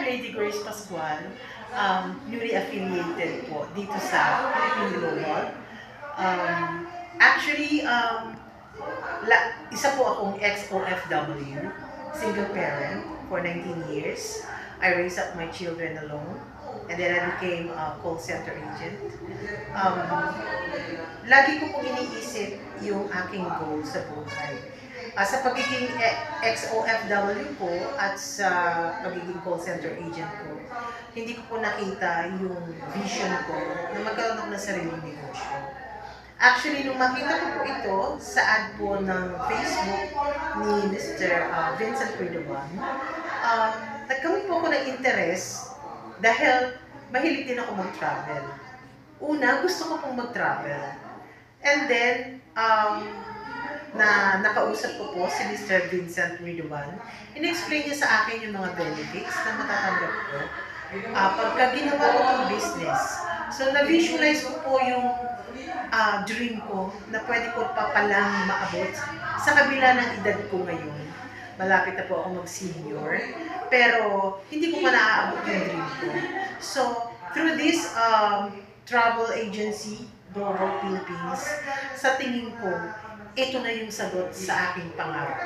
Lady Grace Pascual, newly affiliated po dito sa Philippine Global. Actually, isa po akong ex-OFW, single parent for 19 years. I raised up my children alone. And then I became a call center agent. Um, Lagi ko pong iniisip yung aking goal sa buhay. Sa pagiging ex-OFW ko at sa pagiging call center agent ko, hindi ko po nakita yung vision ko na magkaroon ako ng sariling negosyo. Actually, nung makita ko po ito sa ad po ng Facebook ni Mr. Vincent Ridoban, nagkamit po ako ng interest dahil mahilig din ako mag-travel. Una, gusto ko pong mag-travel. And then, nakausap ko po si Mr. Vincent Ridoban. In-explain niya sa akin yung mga benefits na matatanggap ko pagka ginawa ko ng business. So, na-visualize ko po yung dream ko na pwede ko pa palang maabot sa kabila ng edad ko ngayon. Malapit na po ako mag-senior, pero hindi ko pa naaabot yung dream ko. So, through this travel agency, Global Philippines, sa tingin ko, ito na yung sagot sa aking pangarap.